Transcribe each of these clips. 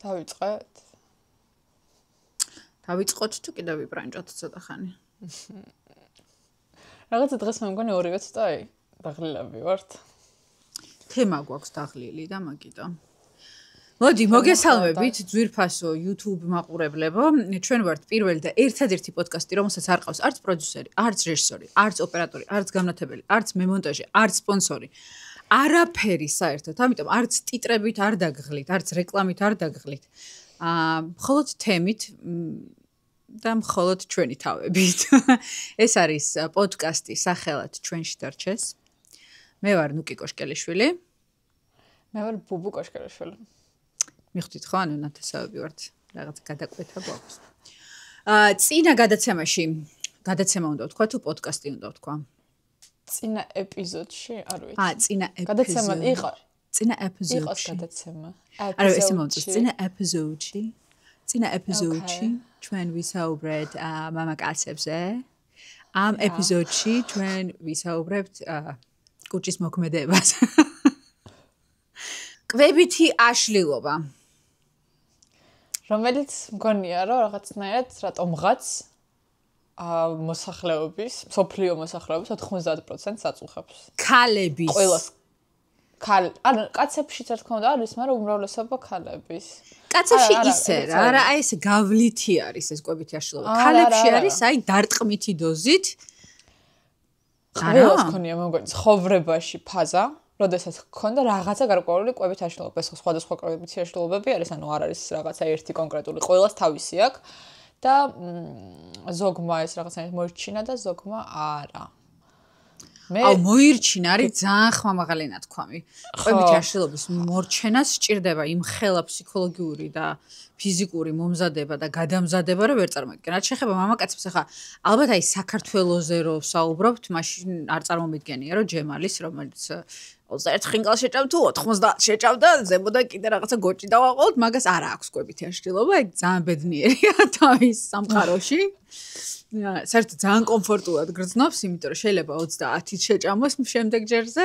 დავიწყეთ. დავიწყოთ თუ კიდევ ვიბრანჭოთ ცოტა ხანი. რაღაცა დღეს მე მგონი ორივე ცოტა დაღლილები ვართ. თემა გვაქვს დაღლილი და მაგიტო. მოდი, მოგესალმებით ძვირფასო YouTube მაყურებლებო. ჩვენ ვართ პირველი და ერთადერთი პოდკასტი, რომელსაც არ ყავს არც პროდიუსერი, არც რეჟისორი, არც ოპერატორი, არც გამნათებელი, არც მემონტაჟე, არც სპონსორი. არაფერი საერთოდ. ამიტომ არც ტიტრებით არ დაგღლით, არც რეკლამით არ დაგღლით. მხოლოდ თემით და მხოლოდ ჩვენი თავებით. ეს არის პოდკასტი სახელად ჩვენში დარჩეს. მე ვარ ნუკი კოშკელიშვილი. მე ვარ ბუბუ კოშკელიშვილი. მიხვდით ხო, ანუ ნათესავები ვართ, რაღაც გადაკვეთა გვაქვს. წინა გადაცემაში, გადაცემა უნდა ვთქვა თუ პოდკასტი უნდა ვთქვა? წინა ეპიზოდში, არ ვიცი. წინა გადაცემა იყო. წინა ეპიზოდში. იყოს გადაცემა. არა, ესე მომწონს, წინა ეპიზოდში. წინა ეპიზოდში ჩვენ ვისაუბრეთ მამაკაცებზე. ამ ეპიზოდში ჩვენ ვისაუბრებთ კუჭის მოქმედებას. კვებითი აშლილობა. რომელიც მგონია, რომ რაღაცნაირად რატომღაც მოსახლეობის, სოფლიო მოსახლეობის 90% აწუხებს. ქალების. ყველას ანუ კაცებშიც რა თქმა უნდა არის, მაგრამ უმრავლესობა ქალების. კაცებში ისე რა, არა, აი ეს გავლითი არის ეს კვებითი აშლილობა. ქალებში არის აი დარტყმითი დოზით. ყველას ქონია მე მგონი ცხოვრებაში ფაზა, როდესაც გქონდა რაღაცა გარკვეული კვებითი აშლილობა, ეს სხვადასხვა კვებითი აშლილობები არის, ანუ არ არის რაღაცა ერთი კონკრეტული, ყველას თავისი აქვს და ზოგმა ეს რაღაცნაირად მოირჩინა და ზოგმა არა. აუ მოირჩინა არის ძალიან ხმამაღალი ნათქვამი. კვებითი აშლილობის მორჩენას სჭირდება იმხელა ფსიქოლოგიური და ფიზიკური მომზადება და გადამზადება, რომ ვერ წარმოგიდგენ. რაც შეეხება მამაკაცებს, ახლა ალბათ აი საქართველოზე რო საუბრობთ, მაშინ არ წარმომიდგენია, რომ ჯემალის, რომელიც 21 ხინკალს შეჭამ თუ 90 შეჭამდა, ზემოდან კიდე რაღაცა გოჭი დავაყოლოთ, მაგას არ აქვს კვებითი აშლილობა, ეგ ძალიან ბედნიერია თავის სამყაროში. საერთოდ ძალიან კომფორტულად გრძნობს, იმიტომ რომ შეიძლება 30-ით შეჭამოს შემდეგ ჯერზე.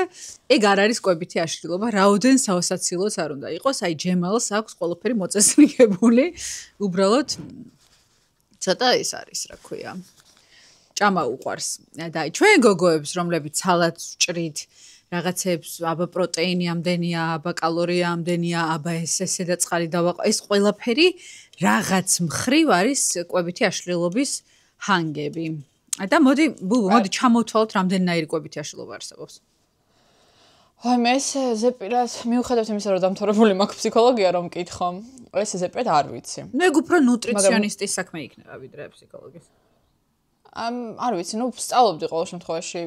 ეგ არ არის კვებითი აშლილობა, რაოდენ საოსაცილოც არ უნდა იყოს, აი ჯემალს აქვს ყველაფერი მოწესრიგებული. უბრალოდ ცოტა ის არის, რა ქვია. ჭამა უყვარს. და აი ჩვენ გოგოებს, რომლებიც სალატს ვჭრით, რაღაცებს აბა პროტეინი ამდენია, აბა კალორია ამდენია, აბა ესე და წყალი დავაყო. ეს ყველაფერი რაღაც მხრივ არის კვებითი აშლილობის ჰანგები. და მოდი ჩამოვთვალოთ რამდენნაირი კვებითი აშლილობა არსებობს. აი მე ეს ზეპირად მიუხედავად იმისა, რომ დამთავრებული მაქვს ფსიქოლოგია რომ მკითხო, ეს ზეპირად არ ვიცი. ნუ ეგ უფრო ნუტრიციონისტის საქმე იქნება ვიდრე ფსიქოლოგის. არ ვიცი, ნუ ვსწავლობდი ყოველ შემთხვევაში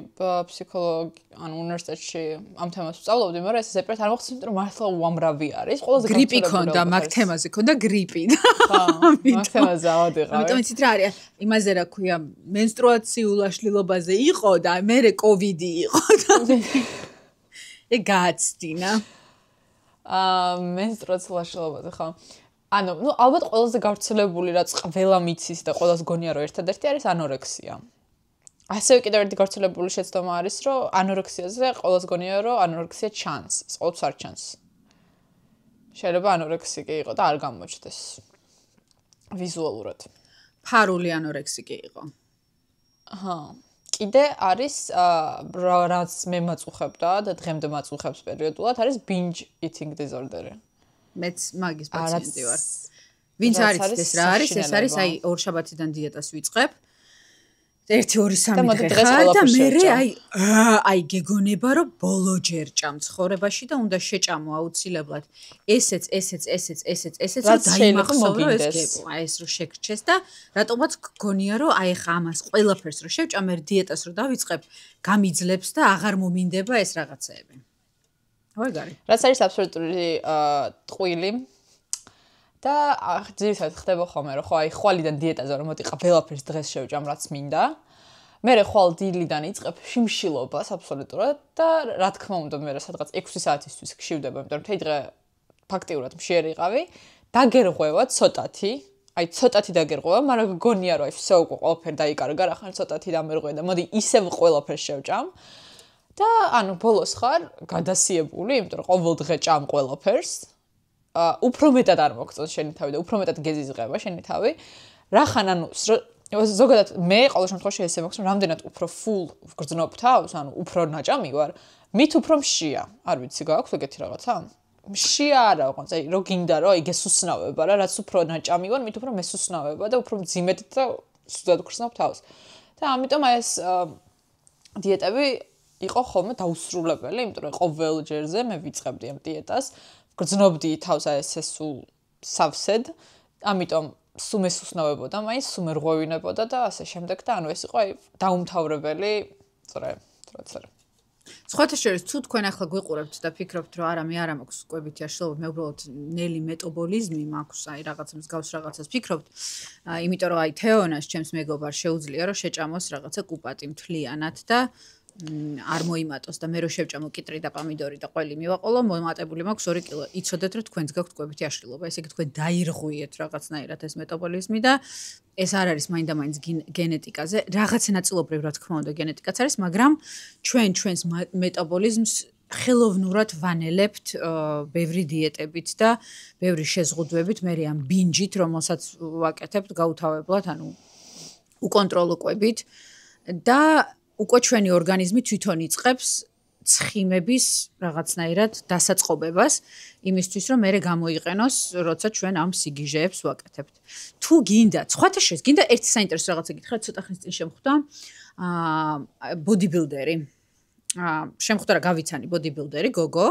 ანუ უნივერსიტეტში ამ თემას ვსწავლობდი, მაგრამ ეს ზეპირად არ მოხდეს, იმიტომ რომ მართლა უამრავი არის. ყველაზე გრიპი ქონდა, მაგ თემაზე ქონდა გრიპი. ხო, მაგ თემაზე ავადიყავი. ამიტომ იცით რა არის? იმაზე რა ქვია, მენსტრუაციულ აშლილობაზე იყო და მერე კოვიდი იყო და ეგ გააცდინა. მენსტრუაციულ აშლილობაზე, ხო. ანუ, ალბათ ყველაზე გავრცელებული რაც ყველა მიცის და ყველას გონია რომ ერთადერთი არის ანორექსია. ასევე კიდევ ერთი გავრცელებული შეცდომა არის, რომ ანორექსიაზე ყველას გონია რომ ანორექსია ჩანს, ყოველთვის არ ჩანს. შეიძლება ანორექსი კი იყო და არ გამოჩნდეს ვიზუალურად. ფარული ანორექსი კი იყო. აჰა. კიდე არის რაც მე მაწუხებდა და დღემდე მაწუხებს პერიოდულად არის binge eating disorder. მეც მაგის პაციენტი ვარ. ვინც არის ეს რა არის? ეს არის აი ორშაბათიდან დიეტას ვიწყებ. 1-2-3 დღე და მე აი გეგონება რომ ბოლო ჯერ ჭამ ცხოვრებაში და უნდა შეჭამო აუცილებლად. ესეც რომ დაიმახსოვრო ეს გებო. აი ეს რო შეგრჩეს და რატომაც გონია რომ აი ხა ამას ყველაფერს რო შევჭამ მე დიეტას რო დავიწყებ, გამიძლებს და აღარ მომინდება ეს რაღაცეები. ვეგარი. რაც არის აბსოლუტური ტყვილი და ძირითადად ხდება ხოლმე რომ ხო აი ხვალიდან დიეტაზე რომ მოტიყა ყველაფერს დღეს შევჭამ რაც მინდა. მე ხვალ დილიდან იწყებ შიმშილობას აბსოლუტურად და რა თქმა უნდა მე სადღაც 6 საათისთვის გშივდება, იმიტომ რომ თეი დღე ფაქტიურად მშიერიყავი. დაგერღვევა ცოტათი, აი ცოტათი დაგერღვევა, მაგრამ გონია რომ აი всё უკვე ყველაფერი დაიკარგა, ახლა ცოტათი დამერღვე და მოდი ისევ ყველაფერს შევჭამ. და ანუ ბოლოს ხარ გადასიებული, იმიტომ რომ ყოველ დღე ჭამ ყველაფერს. უფრო მეტად არ მოგწონს შენი თავი და უფრო მეტად გეზიზღება შენი თავი. რახან ანუ ზოგადად მე ყოველ შემთხვევაში ესე მაქვს, რომ რამდენად უფრო full გრძნობ თავს, ანუ უფრო ნაჭამი ვარ, მით უფრო მშია. არ ვიცი, გააქვს ეგეთი რაღაცა? მშია არა, ოღონდ აი რო გინდა რომ აი გესუსნავება რა, რაც უფრო ნაჭამი ვარ, მით უფრო მესუსნავება და უფრო მძიმედ და სუდად გრძნობ თავს. და ამიტომ აი ეს დიეტები იყო ხოლმე დაუსრულებელი, იმიტომ რომ ყოველ ჯერზე მე ვიწყებდი ამ დიეტას, გრძნობდი თავს აი ესე სულ სავსედ, ამიტომ სულ მესუსნავებოდა, მაინც სულ მერღვევინებოდა და ასე შემდეგ და ანუ ეს იყო აი დაუმთავრებელი წრე. სხვათა შორის თუ თქვენ ახლა გვიყურებთ და ფიქრობთ რომ არა მე არ მაქვს კვებითი აშლილობა, მე უბრალოდ ნელი მეტაბოლიზმი მაქვს, აი რაღაცა მსგავს რაღაცას ფიქრობთ, იმიტომ რომ აი თეონას ჩემს მეგობარს შეუძლია რომ შეჭამოს რაღაცა კუპატი მთლიანად და არ მოიმატოს და მე რო შევჭამო კიტრი და პომიდორი და ყველი მივაყოლო, მომატებული მაქვს 2 კილო. იცოდეთ რომ თქვენს გაქვთ კვებითი აშლილობა, ესე იგი თქვენ დაირღვიეთ რაღაცნაირად ეს მეტაბოლიზმი და ეს არ არის მაინდა-მაინც გენეტიკაზე, რაღაც ნაწილობრივ რა თქმა უნდა გენეტიკაც არის, მაგრამ ჩვენს მეტაბოლიზმს ხელოვნურად ვანელებთ ბევრი დიეტებით და ბევრი შეზღუდვებით, მე ამ ბინჯით, რომელსაც ვაკეთებთ გაუთავებლად, ანუ უკონტროლო კვებით და უკვე ჩვენი ორგანიზმი თვითონ იწყებს ცხიმების რაღაცნაირად დასაწყობებას იმისთვის რომ მე გამოიყენოს როცა ჩვენ ამ სიგიჟეებს ვაკეთებთ. თუ გინდათ, სხვათა შორის გინდა ერთი საინტერესო რაღაცა გითხრათ, ცოტა ხნის წინ შემხვდა ბოდიბილდერი. შემხვდა რა გავიცანი ბოდიბილდერი გოგო,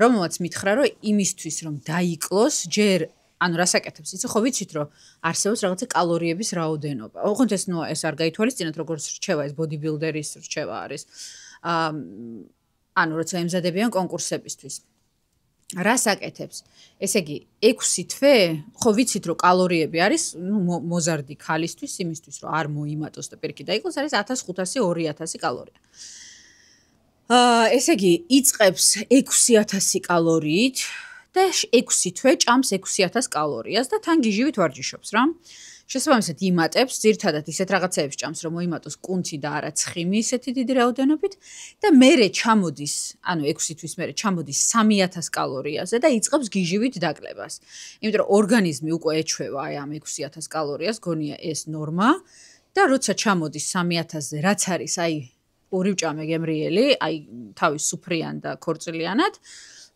რომელმაც მითხრა რომ იმისთვის რომ დაიკლოს ჯერ ანუ რას აკეთებს იცი ხო ვიცით რომ არსებობს რაღაცა კალორიების რაოდენობა. ოღონდ ეს არ გაითვალისწინოთ როგორც რჩევა ეს ბოდიბილდერის რჩევა არის. ანუ როცა ემზადებიან კონკურსებისთვის. რას აკეთებს? ესე იგი 6 თვე ხო ვიცით რომ კალორიები არის მოზარდი ქალისთვის იმისთვის რომ არ მოიმატოს და პირიქით დაიკლოს არის 1500-2000 კალორია. ესე იგი იწყებს 6000 კალორიით და 6 თვე ჭამს 6000 კალორიას და თან გიჟივით ვარჯიშობს რა. შესაბამისად იმატებს, ძირთადად ისეთ რაღაცეებს ჭამს, რომ მოიმატოს კუნთი და არა ცხიმი ისეთი დიდი რაოდენობით და მერე ჩამოდის, ანუ 6 თვის მერე ჩამოდის 3000 კალორიაზე და იწყებს გიჟივით დაკლებას. იმიტომ რომ ორგანიზმი უკვე ეჩვევა აი ამ 6000 კალორიას, გონია ეს ნორმა და როცა ჩამოდის 3000-ზე, რაც არის აი ორივჭამე გემრიელი, აი თავის სუფრიან და ქორწილიანად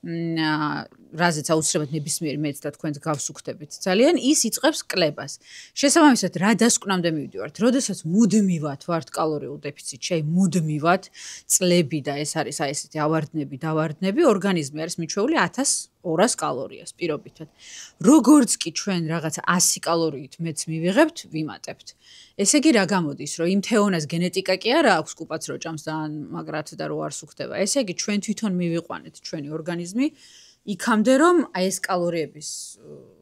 რაზეც აუცილებლად ნებისმიერი მეც და თქვენს გავსუქდებით ძალიან ის იწყებს კლებას. შესაბამისად რა დასკვნამდე მივდივართ, როდესაც მუდმივად ვართ კალორიულ დეფიციტში, აი მუდმივად წლები და ეს არის აი ესეთი დავარდნები, ორგანიზმი არის მიჩვეული 1200 კალორიას პირობითად. როგორც კი ჩვენ რაღაცა 100 კალორიით მეც მივიღებთ, ვიმატებთ. ესე იგი რა გამოდის, რომ იმ თეონას გენეტიკა კი არა აქვს კუპაც რო ჭამს და მაგრად და რო არ სუქდება. ესე იგი ჩვენ თვითონ მივიყვანეთ ჩვენი ორგანიზმი იქამდე რომ აი ეს კალორიების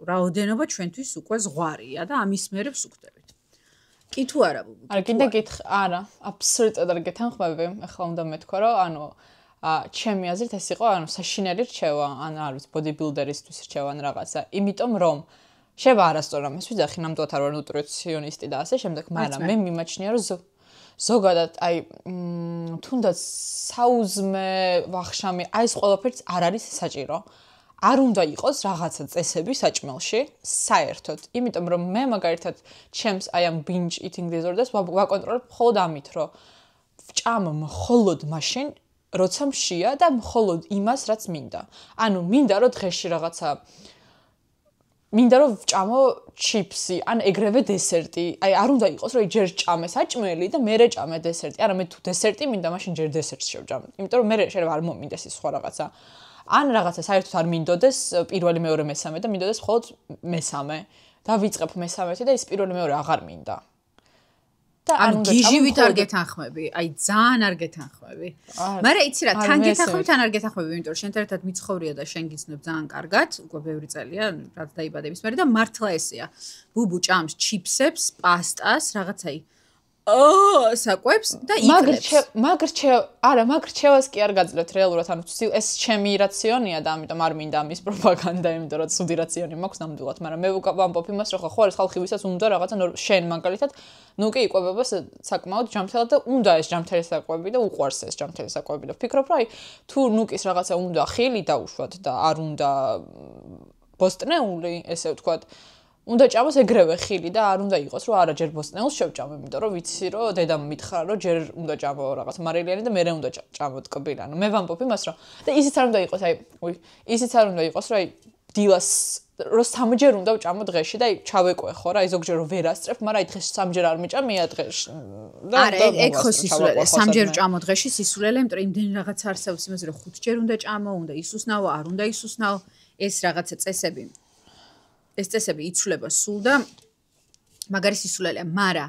რაოდენობა ჩვენთვის უკვე ზღვარია და ამის მერე ვსუქდებით. კი თუ არა ბუბუ? არა, კიდე გითხრა, არა, აბსოლუტურად არ გეთანხმები. ახლა უნდა მეთქვა, რომ ანუ ჩემი აზრით ეს იყო ანუ საშინელი რჩევა, ან არ ვიცი, ბოდიბილდერისთვის რჩევა ან რაღაცა. იმიტომ რომ შევა არასწორ ამას ვიძახი, ნამდვილად არ ვარ ნუტრიციონისტი და ასე შემდეგ, მაგრამ მე მიმაჩნია რომ ზოგადად აი თუნდაც საუზმე ვახშამი აი ეს ყველაფერს არ არის საჭირო. არ უნდა იყოს რაღაცა წესები საჭმელში საერთოდ. იმიტომ რომ მე მაგალითად ჩემს აი ამ binge eating disorder-ს ვაკონტროლებ მხოლოდ ამით, რომ ვჭამ მხოლოდ მაშინ, როცა მშია და მხოლოდ იმას, რაც მინდა. ანუ მინდა რომ დღეში რაღაცა მინდა რომ ვჭამო ჩიპსი, ან ეგრევე დესერტი. აი არ უნდა იყოს რომ ჯერ ჭამე საჭმელი და მერე ჭამე დესერტი. არა მე თუ დესერტი მინდა, მაშინ ჯერ დესერტს შევჭამ. იმიტომ რომ მე შეიძლება არ მომინდეს ის სხვა რაღაცა. ან რაღაცა საერთოდ არ მინდოდეს პირველი, მეორე, მესამე და მინდოდეს მხოლოდ მესამე. და ვიწყებ მესამეთი და ის პირველი, მეორე აღარ მინდა. და ანუ გიჟივით არ გეთანხმები, აი ძალიან არ გეთანხმები. მაგრამ იცი რა, თან გეთანხმები, თან არ გეთანხმები, იმიტომ რომ შენთან ერთად მიცხოვრია და შენ გიცნობ ძალიან კარგად, უკვე ბევრი წელია, რაც დაიბადების მერე და მართლა ესეა. ბუბუ ჭამს ჩიპსებს, პასტას, რაღაცაი საკვებს და იკლებს. მაგ რჩევას კი არ გაძლევთ რეალურად, ანუ ეს ჩემი რაციონია და ამიტომ არ მინდა ამის პროპაგანდა, იმიტომ რომ ცუდი რაციონი მაქვს ნამდვილად, მაგრამ მე ვამბობ იმას, რომ ხო არის ხალხი, ვისაც უნდა რაღაცა შენ მაგალითად, ნუ კი იკვებება საკმაოდ ჯამთელად და უნდა ეს ჯამთელი საკვები და უყვარს ეს ჯამთელი საკვები და ვფიქრობ, რომ აი თუ ნუკის რაღაცა უნდა ხილი დაუშვათ და არ უნდა ბოსტნეული, ესე ვთქვათ, უნდა ჭამოს ეგრევე ხილი და არ უნდა იყოს, რომ არა ჯერ ბოსტნეულს შევჭამ, იმიტომ რომ ვიცი, რომ დედამ მითხრა, რომ ჯერ უნდა ჭამო რაღაც მარილიანი და მერე უნდა ჭამო ტკბილი. ანუ მე ვამბობ იმას, რომ და ისიც არ უნდა იყოს, ისიც არ უნდა იყოს, რომ დილას რომ სამჯერ უნდა ვჭამო დღეში და ჩავეკვე ხო რა, ზოგჯერ რომ ვერ ასწრებ, მაგრამ დღეს სამჯერ არ მიჭამია დღეში. არა, ეგ ხო სისულელე, სამჯერ ვჭამო დღეში სისულელე, იმიტომ რომ იმდენ რაღაც არსებობს იმაზე, რომ 5 ჯერ უნდა ჭამო, უნდა ისუსნაო, არ უნდა ისუსნაო, ეს რაღაცა წესები. ეს წესები იცვლება სულ და მაგარი სისულელეა, მაგრამ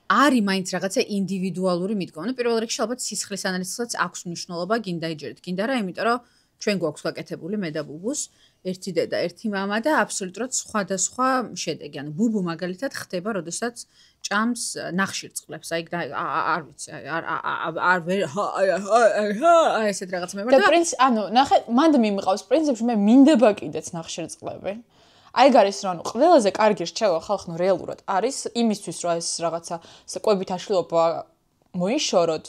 არის მაინც რაღაცა ინდივიდუალური მიდგომა. ნუ პირველ რიგში ალბათ სისხლის ანალიზსაც აქვს მნიშვნელობა, გინდა იჯერეთ, გინდა რა, იმიტომ რომ ჩვენ გვაქვს გაკეთებული მე და ბუბუს, ერთი დედა, ერთი მამა და აბსოლუტურად სხვადასხვა შედეგი. ანუ ბუბუ მაგალითად ხდება, როდესაც ჭამს ნახშირწყლებს. აი არ ვიცი, არ ესეთ რაღაცა მე და პრინციპი, ანუ ნახე, მანდ მიმყავს პრინციპში მე მინდება კიდეც ნახშირწყლები. აი გარის რა, ანუ ყველაზე კარგი რჩევა ხალხნო რეალურად არის იმისთვის, რომ ეს რაღაცა კვებით აშლილობა მოიშოროთ,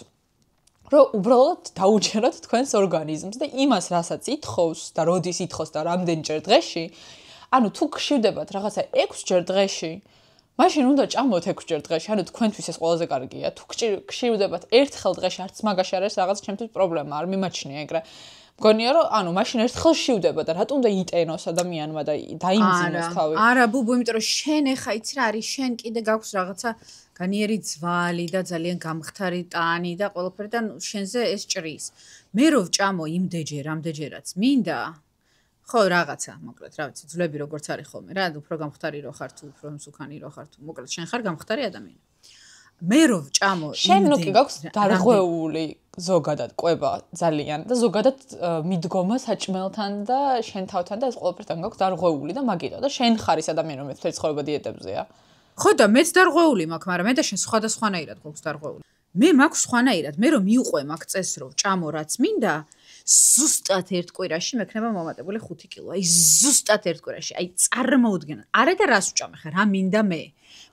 რომ უბრალოდ დაუჯეროთ თქვენს ორგანიზმს და იმას, რასაც ითხოვს და როდის ითხოვს და რამდენჯერ დღეში, ანუ თუ გშივდებათ რაღაცა 6 ჯერ დღეში, მაშინ უნდა ჭამოთ 6 ჯერ დღეში, ანუ თქვენთვის ეს ყველაზე კარგია. თუ გშივდებათ ერთხელ დღეში, არც მაგაში არის რაღაც ჩემთვის პრობლემა, არ მიმაჩნია ეგრე. მგონია რომ ანუ მაშინ ერთხელ შივდება და რატომ უნდა იტენოს ადამიანმა და დაიმძიმოს თავი. არა, ბუბუ, იმიტომ რომ შენ ეხა იცი რა არის, შენ კიდე გაქვს რაღაცა განიერი ძვალი და ძალიან გამხთარი ტანი და ყველაფერი და შენზე ეს ჭრის. მე რო ვჭამო იმდეჯერ, ამდეჯერაც მინდა. ხო, რაღაცა, მოკლედ, რა ვიცი, ძვლები როგორც არის ხოლმე რა, უფრო გამხთარი რო ხარ თუ უფრო მსუქანი რო ხარ თუ, მოკლედ, შენ ხარ გამხთარი ადამიანი. მე რო ვჭამო შენ ნუ კი გაქვს დარღვეული ზოგადად ყვება ძალიან და ზოგადად მიდგომა საჭმელთან და შენ თავთან და ეს ყველაფერთან გაქვს დარღვეული და მაგიტო და შენ ხარ ის ადამიანი რომელიც მთელი ცხოვრება დიეტებზეა. ხო და მეც დარღვეული მაქვს, მაგრამ მე და შენ სხვადასხვანაირად გვაქვს დარღვეული. მე მაქვს სხვანაირად, მე რომ მიუყვე მაგ წესს რომ ჭამო რაც მინდა, ზუსტად ერთ კვირაში მექნება მომატებული 5 კილო. აი ზუსტად ერთ კვირაში, აი წარმოუდგენად. არა და რას ვჭამე ხა, რა მინდა მე?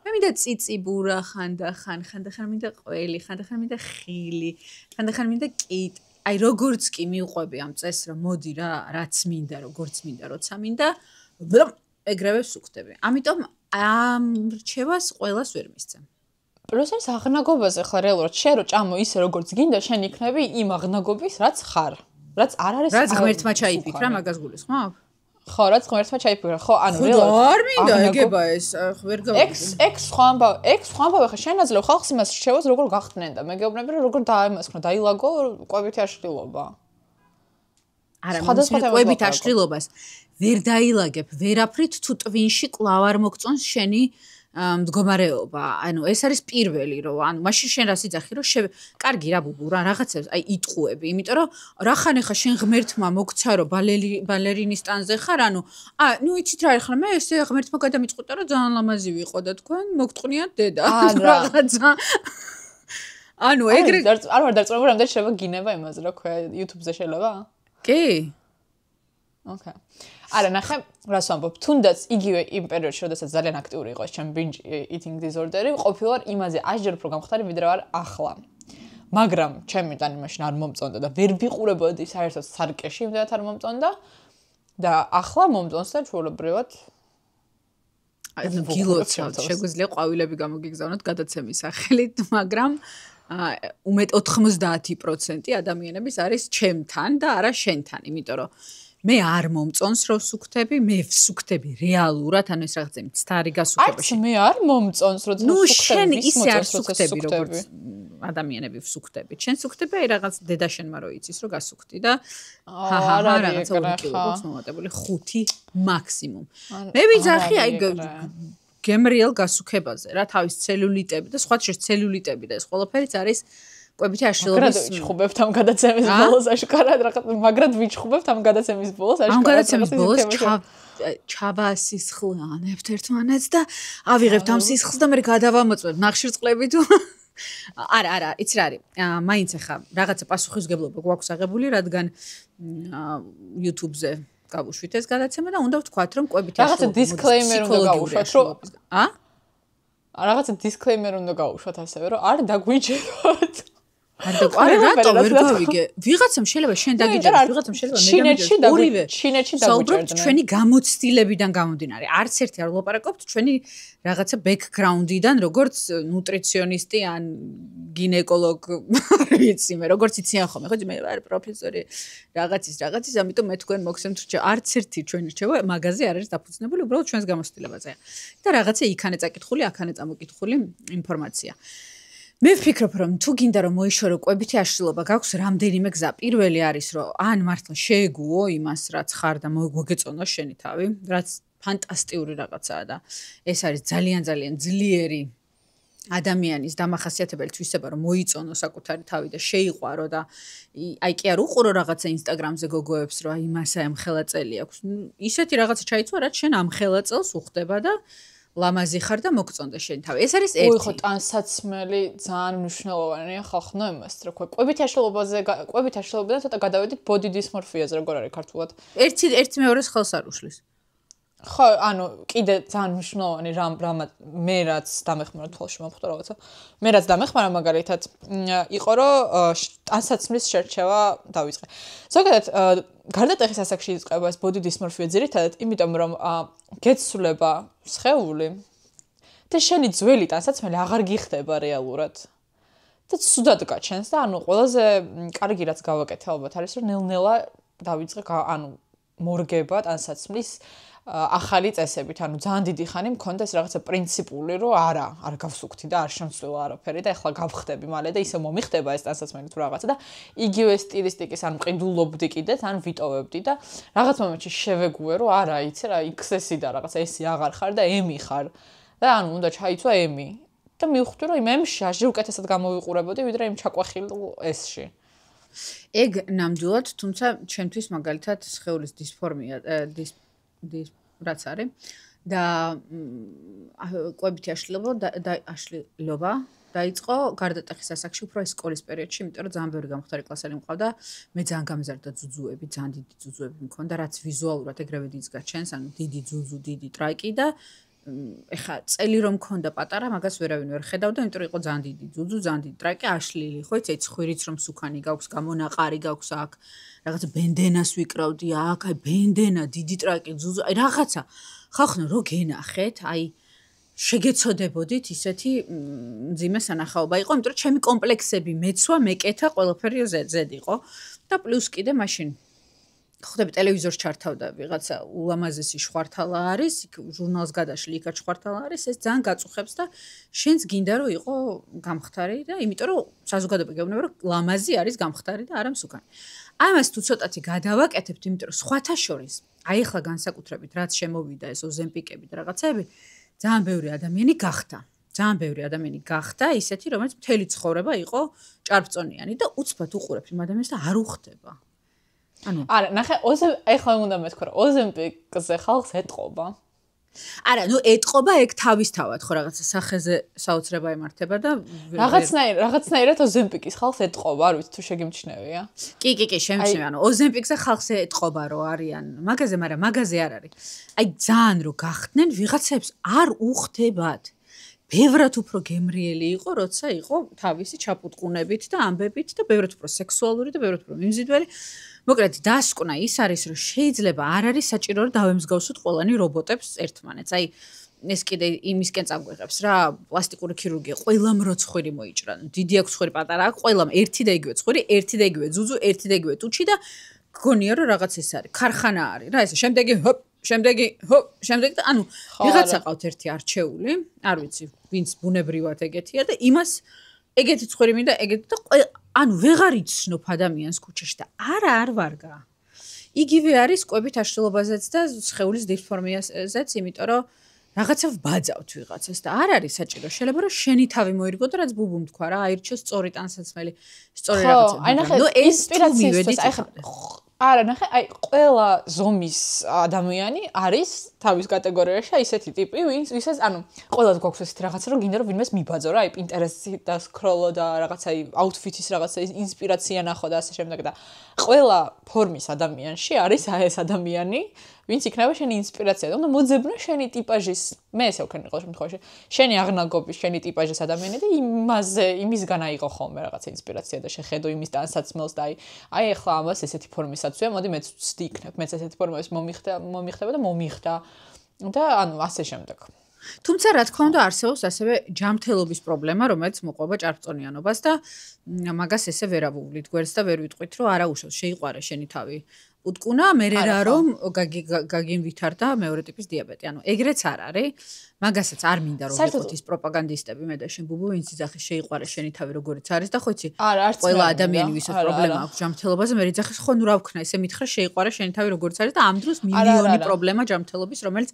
მე მინდა ციციბურა ხანდახან მინდა ყველი, ხანდახან მინდა ხილი, ხანდახან მინდა კით. აი როგორც კი მიუყვები ამ წესს რომ მოდი რა, რაც მინდა, როგორც მინდა, როცა მინდა, ეგრევე ვსუქდები. ამიტომ ამ რჩევას ყველას ვერ მისცემ. პლუს ეს აღნაგობაზე ხარ რეალურად შენ რო ჭამო ისე როგორც გინდა, შენ იქნები იმ აღნაგობის, რაც ხარ. რაც არ არის რაც ღმერთმა ჩაიფიქრა, მაგას გულისხმობ? ხო, რაც ღმერთმა ჩაიფიქრა. ხო, ანუ რეალურად არ მინდა ეგება ეს, ვერ გავიგე. ეგ სხვა ამბავი ხა შენაძლევ ხალხს იმას რჩევას როგორ გახტნენ და მე გეუბნები რომ როგორ დაემასქნა, დაილაგო კვებითი აშლილობა. არა, კვებით აშლილობას ვერ დაილაგებ ვერაფრით თუ ტვინში კლავ არ მოგწონს შენი მდგომარეობა. ანუ ეს არის პირველი რომ ანუ მაშინ შენ რას იძახი რომ კარგი რა ბუბუ რა რაღაცებს აი იტყუები, იმიტომ რომ რახან ახლა შენ ღმერთმა მოგცა რომ ბალერინის ტანზე ხარ, ანუ ნუ იცით რა ახლა მე ესე ღმერთმა გადამიწყვიტა რომ ძალიან ლამაზი ვიყო და თქვენ მოგტყნიათ დედა რაღაცა. ანუ ეგრე არ ვარ დარწმუნებული რამდენი შეიძლება გინება იმაზე რომ ქვია YouTube-ზე შეიძლება? კი. ოკეი. არა, ნახე, რას ვამბობ, თუნდაც იგივე იმ პერიოდში, როდესაც ძალიან აქტიური იყო ეს ჩემი binge eating disorder-ი, ყოფილვარ იმაზე ასჯერ უფრო გამხდარი, ვიდრე ვარ ახლა. მაგრამ ჩემი ტანი მაშინ არ მომწონდა და ვერ ვიყურებოდი საერთოდ სარკეში, იმდენად არ მომწონდა და ახლა მომწონს და ჩვეულებრივად გილოცავთ, შეგვიძლია ყვავილები გამოგიგზავნოთ გადაცემის სახელით, მაგრამ უმეტ 90% ადამიანების არის ჩემთან და არა შენთან, იმიტომ რომ მე არ მომწონს რომ ვსუქთები, მე ვსუქთები რეალურად, ანუ ეს რაღაცა მცდარი გასუქებაში. მე არ მომწონს რომ ვსუქთები. ნუ შენ ისე არ ვსუქთები როგორც ადამიანები ვსუქთები. შენ ვსუქთები აი რაღაც დედა შენმა რო იცის რომ გასუქთი და რაღაცა 2 კილო გვაქვს მომატებული 5 მაქსიმუმ. მე ვიძახი აი გემრიელ გასუქებაზე რა, თავის ცელულიტები და სხვა შეს ცელულიტები და ეს ყველაფერიც არის კვებითი აშლილობის ვიჩხუბებთ ამ გადაცემის ბოლოს აშკარად რაღაც მაგრად ვიჩხუბებთ ამ გადაცემის ბოლოს აშკარად ამ გადაცემის ბოლოს ჩაბა სისხლიანებთ ერთმანეთს და ავიღებთ ამ სისხლს და მე გადავამოწმებ ნახშირწყლები თუ არა იცი რა არის მაინც ახლა რაღაცა პასუხისგებლობა გვაქვს აღებული რადგან YouTube-ზე გავუშვით ეს გადაცემა და უნდა ვთქვათ რომ კვებითი აშლილობა რაღაცა disclaimer უნდა გავუშვათ რომ რაღაცა disclaimer უნდა გავუშვათ ასევე რომ არ დაგვიჯეროთ არა რატო ვერ გავიგე ვიღაცამ შეიძლება შენ დაგიჯეროს ვიღაცამ შეიძლება მე დამიჯეროს ორივე ჩინეთში დაგვიჭერდნენ ჩვენი გამოცდილებიდან გამომდინარე არც ერთი არ ვლაპარაკობთ ჩვენი რაღაცა ბექგრაუნდიდან როგორც ნუტრიციონისტი ან გინეკოლოგ ვიცი მე როგორც იციან ხოლმე ხო მე ვარ პროფესორი რაღაცის ამიტომ მე თქვენ მოგცემთ არც ერთი ჩვენი რჩევა მაგაზე არ არის დაფუძნებული უბრალოდ ჩვენს გამოცდილებაზე და რაღაცა იქანე წაკითხული აქანე წამოკითხული ინფორმაცია მე ვფიქრობ რომ თუ გინდა რომ მოიშორო კვებითი აშლილობა გაქვს რამდენიმე გზა პირველი არის რომ ან მართლა შეეგუო იმას რაც ხარ და მოგეწონო შენი თავი რაც ფანტასტიკური რაღაცაა და ეს არის ძალიან ძლიერი ადამიანის დამახასიათებელი თვისება რომ მოიწონო საკუთარი თავი და შეიყვარო და აი კი არ უყურო რაღაცა ინსტაგრამზე გოგოებს რომ აი იმასა ამ ხელაწელი აქვს ისეთი რაღაცა ჩაიცვა რაც შენ ამ ხელაწელს უხდება და ლამაზი ხარ და მოგწონდა შენ თავი. ეს არის ერთი. ხო, ტანსაცმელი ძალიან მნიშვნელოვანია ხალხნო იმას, რა ქვია. კვებითი აშლილობიდან ცოტა გადავედით body dysmorphia-ზე როგორ არის ქართულად? ერთი მეორეს ხელს არ უშლის. ხო, ანუ კიდე ძალიან მნიშვნელოვანი მე რაც დამეხმარა თვალში მომხდო რაღაცა. მე რაც დამეხმარა მაგალითად იყო რომ ტანსაცმლის შერჩევა დავიწყე. ზოგადად გარდატეხის ასაკში იწყება ეს body dysmorphia ძირითადად იმიტომ რომ გეცვლება სხეული და შენი ძველი ტანსაცმელი აღარ გიხდება რეალურად. და ცუდად გაჩენს და ანუ ყველაზე კარგი რაც გავაკეთე ალბათ არის რომ ნელ-ნელა დავიწყე ანუ მორგება ტანსაცმლის ახალი წესებით, ანუ ძალიან დიდი ხანი მქონდა ეს რაღაცა პრინციპული, რომ არ გავსუქთი და არ შემცვლა არაფერი და ეხლა გავხდები მალე და ისე მომიხდება ეს ტანსაცმელი თუ რაღაცა და იგივე სტილისტიკის ან მყიდულობდი კიდეც, ან ვიტოვებდი და რაღაც მომენტში შევეგუე, რომ არა, იცი რა, XS-ი და რაღაცა ესი აღარ ხარ და M-ი ხარ და ანუ უნდა ჩაიცვა M-ი და მივხვდი, რომ იმ M-ში აშჯერ უკეთესად გამოვიყურებოდი, ვიდრე იმ ჩაყვახილ S-ში. ეგ ნამდვილად, თუმცა ჩემთვის მაგალითად სხეულის დისფორმია რაც არის და კვებითი აშლილობა დაიწყო გარდატეხის ასაკში უფრო სკოლის პერიოდში, იმიტომ რომ ძალიან ბევრი გამხდარი კლასელი მყავდა, მე ძალიან გამეზარდა ძუძუები, ძალიან დიდი ძუძუები მქონდა, რაც ვიზუალურად ეგრევე დიდს გაჩენს, ანუ დიდი ძუძუ, დიდი ტრაკი და ეხა წელი რომ მქონდა პატარა, მაგას ვერავინ ვერ ხედავდა, იმიტომ რომ იყო ძალიან დიდი ძუძუ, ძალიან დიდი ტრაკი, აშლილი, ხო იცი, ცხვირიც რომ სუქანი გაქვს, გამონაყარი გაქვს აქ, რაღაცა ბენდენას ვიკრავდი აქ, აი ბენდენა, დიდი ტრაკი, ძუძუ, აი რაღაცა. ხალხო რო გენახეთ, აი შეგეცოდებოდით ისეთი მძიმე სანახაობა იყო, იმიტომ რომ ჩემი კომპლექსები მეცვა, მეკეთა, ყველაფერი ზედ იყო და პლუს კიდე მაშინ ხვდები ტელევიზორს ჩართავდა ვიღაცა ულამაზესი შვართალა არის, იქ ჟურნალს გადაშლი, იქაც შვართალა არის, ეს ძალიან გაწუხებს და შენც გინდა რომ იყო გამხდარი და იმიტომ რომ საზოგადოება გეუბნება რომ ლამაზი არის გამხდარი და არა მსუქანი. ამას თუ ცოტათი გადავაკეთებთ, იმიტომ რომ სხვათა შორის, აი ახლა განსაკუთრებით რაც შემოვიდა ეს ოზემპიკები და რაღაცები, ძალიან ბევრი ადამიანი გახდა. ძალიან ბევრი ადამიანი გახდა ისეთი, რომელიც მთელი ცხოვრება იყო ჭარბწონიანი და უცბად უყურებთ იმ ადამიანს და არ უხდება. არა, ნახე, ეხლა უნდა მეთქვა, რომ ოზემპიკზე ხალხს ეტყობა. არა, ნუ ეტყობა ეგ თავისთავად, ხო რაღაცა სახეზე საოცრება ემართება და რაღაცნაირად ოზემპიკის ხალხს ეტყობა, არ ვიცი თუ შეგიმჩნევია. კი, შემჩნევია, ანუ ოზემპიკზე ხალხს ეტყობა, რომ არიან მაგაზე, მაგრამ მაგაზე არ არის. აი ძალიან რო გახდნენ, ვიღაცებს არ უხდებათ. ბევრად უფრო გემრიელი იყო, როცა იყო თავისი ჩაპუტყუნებით და ამბებით და ბევრად უფრო სექსუალური და ბევრად უფრო მიმზიდველი. მოკლედ დასკვნა ის არის, რომ შეიძლება არ არის საჭირო რომ დავემსგავსოთ ყველანი რობოტებს ერთმანეთს. აი ეს კიდე იმისკენ წაგვიღებს რა, პლასტიკური ქირურგია, ყველამ როცხვირი მოიჭრა. დიდი აქვს ხვირი, პატარა აქვს, ყველამ ერთი და იგივე ხვირი, ერთი და იგივე ძუძუ, ერთი და იგივე ტუჩი და გონია რომ რაღაც ეს არის, ქარხანა არის. რა ესე, შემდეგი და ანუ ვიღაცა ყავთ ერთი არჩეული, არ ვიცი, ვინც ბუნებრივად ეგეთია და იმას ეგეთი ცხური მინდა, ეგეთი და ანუ ვეღარ იცნობ ადამიანს ქუჩაში და არ ვარგა. იგივე არის კვებით აშლილობაზეც და სხეულის დისფორმიაზეც, იმიტომ რომ რაღაცა ვბაძავთ ვიღაცას და არ არის საჭირო. შეიძლება რომ შენი თავი მოირგო და რაც ბუბუმ თქვა რა, აირჩიო სწორი ტანსაცმელი, სწორი რაღაცა. აი ნახე, ინსპირაციისთვის არა, ნახე, აი ყველა ზომის ადამიანი არის თავის კატეგორიაში ისეთი ტიპი, ვისაც ანუ ყველას გვაქვს ესეთი რაღაცა, რომ გინდა რომ ვინმეს მიბაძო რა, აი პინტერესტი და სკროლო და რაღაცა აუთფიტის რაღაცა ინსპირაცია ნახო და ასე შემდეგ და ყველა ფორმის ადამიანში არის აი ეს ადამიანი, ვინც იქნება შენი ინსპირაცია და უნდა მოძებნო შენი ტიპაჟის მე ესე ვქენი ყოველ შემთხვევაში შენი აღნაგობის შენი ტიპაჟის ადამიანი და იმისგან აიღო ხოლმე რაღაცა ინსპირაცია და შეხედო იმის ტანსაცმელს და აი ახლა ამას ესეთი ფორმისაცვია მოდი მეც ვცდი იქნებ მეც ესეთი ფორმის მომიხდება და მომიხდა და ანუ ასე შემდეგ თუმცა რა თქმა უნდა არსებობს ასევე ჯანმრთელობის პრობლემა რომელიც მოყვება ჭარბწონიანობას და მაგას ესე ვერ ავუვლით გვერდს და ვერ ვიტყვით რომ არა უშავს შეიყვარა შენი თავი უტკუნა მე რა რომ გაგინვითარდა მეორე ტიპის დიაბეტი ანუ ეგრეც არ არის მაგასაც არ მინდა რომ ვიყოთ ის პროპაგანდისტები მე და შენ ბუბუ ვინც იძახის შეიყვარა შენი თავი როგორიც არის და ხო იცი ყველა ადამიანი ვისაც პრობლემა აქვს ჯანმრთელობაზე მე იძახის ხო ნუ რა ვქნა ესე მითხრა შეიყვარა შენი თავი როგორიც არის და ამ დროს მილიონი პრობლემა ჯანმრთელობის რომელიც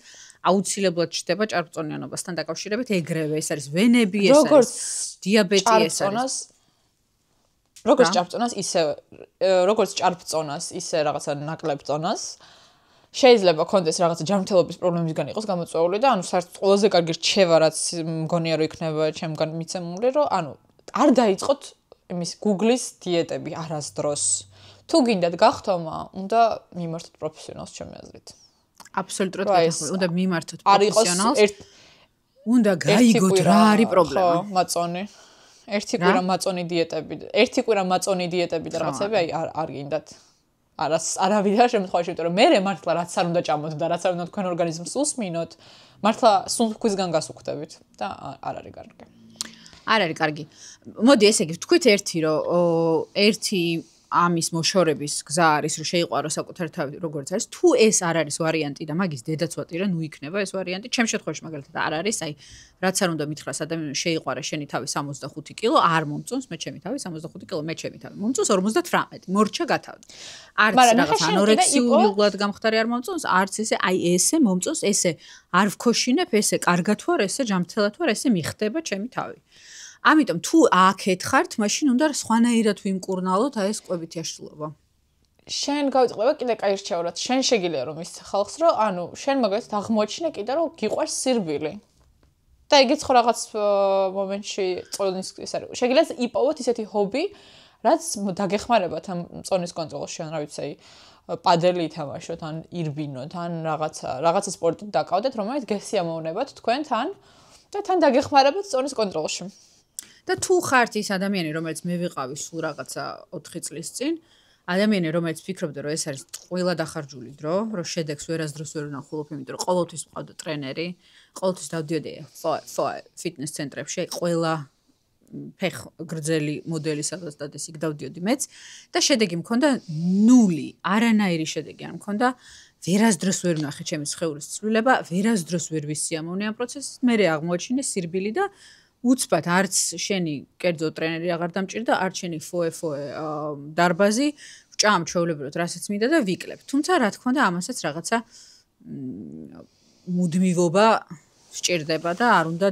აუცილებლად ჩდება ჭარბწონიანობასთან დაკავშირებით ეგრევე ეს არის ვენები ეს არის დიაბეტი ეს არის როგორც ჭარბწონას ისე რაღაცა ნაკლებ წონას შეიძლება კონდეს რაღაცა ჯანმრთელობის პრობლემისგან იყოს გამოწვეული და ანუ საერთოდ ყველაზე კარგი რჩევა რაც მგონია რომ იქნება ჩემგან მიცემული რომ ანუ არ დაიწყოთ იმის Google-ის დიეტები არასდროს თუ გინდათ გახტომა უნდა მიმართოთ პროფესიონალს ჩემი აზრით აბსოლუტურად გეთახმები უნდა მიმართოთ პროფესიონალს უნდა გაიგოთ რა არის პრობლემა ხო მაწონი ერთი კვირა მაწონი დიეტები და რაღაცები აი არ გინდათ არავითარ შემთხვევაში იმიტომ რომ მე მართლა რაც არ უნდა ჭამოთ და რაც არ უნდა თქვენ ორგანიზმს უსმინოთ მართლა სუნთქვისგან გასუხდებით და არ არის კარგი არ არის კარგი მოდი ესე იგი ვთქვით ერთი რომ ერთი ამის მოშორების გზა არის რომ შეიყვარო საკუთარი თავი როგორც არის თუ ეს არ არის ვარიანტი და მაგის დედაც ვატირა ნუ იქნება ეს ვარიანტი ჩემ შემთხვევაში მაგალითად არ არის აი რაც არ უნდა მითხრას ადამიანს შეიყვარა შენი თავი 65 კილო არ მომწონს მე ჩემი თავი 65 კილო მე ჩემი თავი მომწონს 58 მორჩა გათავდი არც რაღაც ანორექსიულად გამხდარი არ მომწონს არც ესე აი ესე მომწონს ესე არ ვქოშინებ ესე კარგად ვარ ესე ჯანმრთელად ვარ ესე მიხდება ჩემი თავი ამიტომ თუ აკეთხართ, მაშინ უნდა სხვანაირად ვიმკურნალოთ აი ეს კვებითი აშლილობა. შენ გავიწყდება კიდე კაი რჩევრად. შენ შეგიძლია რომ ის ხალხს რომ ანუ შენ მაგალითად აღმოაჩინე კიდე რომ გიყვარს სირბილი. და იგიც ხო რაღაც მომენტში წონის ის არის. შეგიძლიათ იპოვოთ ისეთი ჰობი, რაც დაგეხმარებათ ამ წონის კონტროლში, ან რა ვიცი, პადელი ითამაშოთ, ან ირბინოთ, ან რაღაცა სპორტით დაკავდეთ, რომელიც გესიამოვნებათ თქვენთან და თან დაგეხმარებათ წონის კონტროლში. და თუ ხართ ის ადამიანი, რომელიც მე ვიყავი სულ რაღაცა 4 წლის წინ, ადამიანი, რომელიც ფიქრობდა, რომ ეს არის ყველა დახარჯული დრო, რომ შედეგს ვერასდროს ვერ ვნახულობ, იმიტომ რომ ყოველთვის მყავდა ტრენერი, ყოველთვის დავდიოდი ფიტნეს ცენტრებში, ყველა ფეხ გრძელი მოდელი სადაც დადეს იქ დავდიოდი მეც და შედეგი მქონდა 0, არანაირი შედეგი არ მქონდა. ვერასდროს ვერ ვნახე ჩემი სხეულის ცვლილება, ვერასდროს ვერ ვისიამოვნე ამ პროცესს, მე აღმოაჩინე სირბილი და უცბად არც შენი კერძო ტრენერი აღარ დამჭირდა, არც შენი ფოე დარბაზი, ვჭამ ჩვეულებრივად რასაც მინდა და ვიკლებ. თუმცა რა თქმა უნდა, ამასაც რაღაცა მუდმივობა სჭირდება და არ უნდა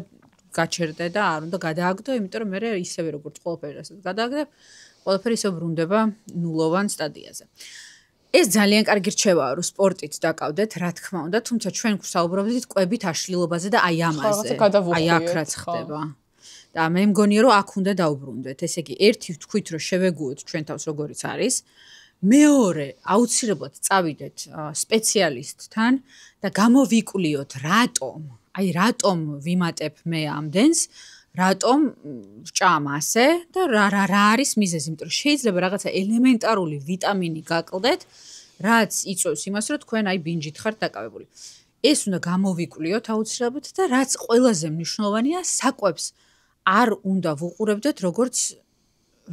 გაჩერდე და არ უნდა გადააგდო, იმიტომ რომ მე ისევე როგორც ყველაფერი რასაც გადააგდებ, ყველაფერი ისევ ბრუნდება ნულოვან სტადიაზე. ეს ძალიან კარგი რჩევაა, რომ სპორტით დაკავდეთ, რა თქმა უნდა, თუმცა ჩვენ გვსაუბრობთ კვებით აშლილობაზე და აი ამაზე. აი აქ რაც ხდება. და მე მგონია, რომ აქ უნდა დაუბრუნდეთ. ესე იგი, ერთი ვთქვით, რომ შევეგუოთ ჩვენ თავს როგორიც არის. მეორე, აუცილებლად წავიდეთ სპეციალისტთან და გამოვიკვლიოთ, რატომ ვიმატებ მე ამდენს, რატომ ვჭამ ასე და რა არის მიზეზი, იმიტომ რომ შეიძლება რაღაცა ელემენტარული ვიტამინი გაკლდეთ, რაც იწვევს იმას, რომ თქვენ აი ბინჯით ხართ დაკავებული. ეს უნდა გამოვიკვლიოთ აუცილებლად და რაც ყველაზე მნიშვნელოვანია, საკვებს არ უნდა ვუყურებდეთ, როგორც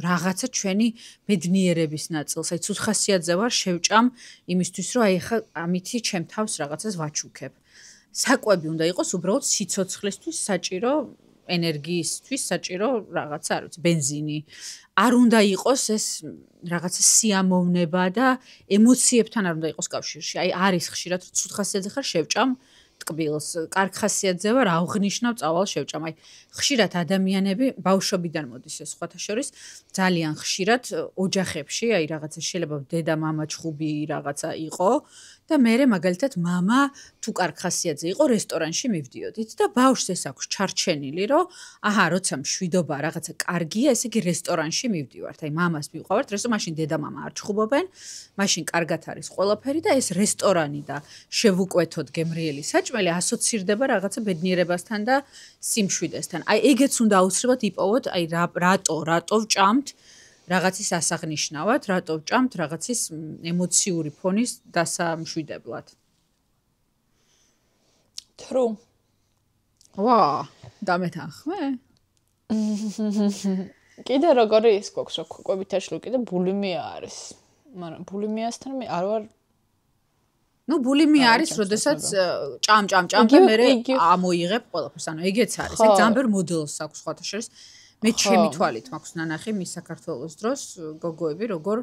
რაღაცა ჩვენი ბედნიერების ნაწილს. აი ცუდ ხასიათზე ვარ, შევჭამ იმისთვის, რომ აი ხა ამითი ჩემ თავს რაღაცას ვაჩუქებ. საკვები უნდა იყოს უბრალოდ სიცოცხლისთვის საჭირო ენერგიისთვის საჭირო რაღაცა, არ ვიცი, ბენზინი. არ უნდა იყოს ეს რაღაცა სიამოვნება და ემოციებთან არ უნდა იყოს კავშირში. აი არის ხშირად ცუდ ხასიათზე ხარ, შევჭამ ტკბილს, კარგ ხასიათზე ვარ, აღნიშნავ წავალ შევჭამ. აი ხშირად ადამიანები ბავშვობიდან მოდის ეს სხვათა შორის ძალიან ხშირად ოჯახებში, აი რაღაცა შეიძლება დედა მამა ჩხუბი რაღაცა იყო და მე მაგალითად мама თუ კარგ ხასიათზე იყო რესტორანში მივდიოდით და ბავშვს ეს აქვს ჩარჩენილი რომ აჰა როცა მშვიდობა რაღაცა კარგია ესე იგი რესტორანში მივდივართ აი მამას მივყავართ რესტორანში მაშინ დედა-მამა არ ჩხუბობენ მაშინ კარგად არის ყველაფერი და ეს რესტორანი და შევუკვეთოთ გემრიელი საჭმელი ასოცირდება რაღაცა ბედნიერებასთან და სიმშვიდესთან აი ეგეც უნდა აუცილებლად იპოვოთ აი რატო ვჭამთ რაღაცის ასაღნიშნავად, რატო ვჭამთ რაღაცის ემოციური ფონის დასამშვიდებლად. True. ვა, დამეთანხმე? კიდე როგორი ის გვაქვს რა კვებით აშლო კიდე ბულიმია არის. მაგრამ ბულიმიასთან მე არ ვარ ნუ ბულიმია არის, როდესაც ჭამ და მე ამოიღებ ყველაფერს. ანუ ეგეც არის. ეგ ძალიან ბევრ მოდელს აქვს სხვათა შორის. მე ჩემი თვალით მაქვს ნანახი მის საქართველოს დროს გოგოები როგორ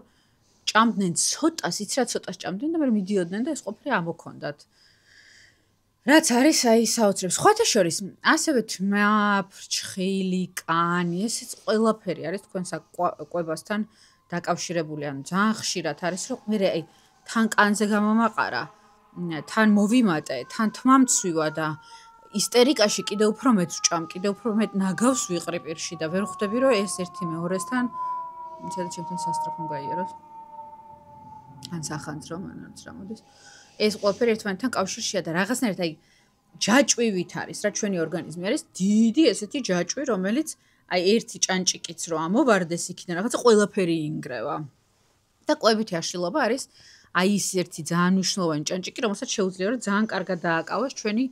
ჭამდნენ ცოტას, იცი რა ცოტას ჭამდნენ და მე მიდიოდნენ და ეს ყოფილი ამოქონდათ. რაც არის აი საოცრებს. სხვათა შორის ასევე თმა, ფრჩხილი, კანი, ესეც ყველაფერი არის თქვენს კვებასთან დაკავშირებული. ანუ ძალიან ხშირად არის რომ მე აი თან კანზე გამომაყარა, თან მოვიმატე, თან თმა მცვივა და ისტერიკაში კიდე უფრო მეც ვჭამ, კიდე უფრო მეტ ნაგავს ვიყრი პირში და ვერ ხვდები რომ ეს ერთი მეორესთან შეიძლება ჩემთან სასტრაფო გაიაროს. ან სახანძ რომ ანაც რა მოდის. ეს ყველაფერი ერთმანეთთან კავშირშია და რაღაცნაირად აი ჯაჭვივით არის, რა ჩვენი ორგანიზმი არის დიდი ესეთი ჯაჭვი, რომელიც აი ერთი ჭანჭიკიც რო ამოვარდეს იქიდან რაღაცა ყველაფერი ინგრევა. და კვებითი აშლილობა არის აი ის ერთი ძალიან მნიშვნელოვანი ჭანჭიკი, რომელსაც შეუძლია რომ ძალიან კარგად დააკავოს ჩვენი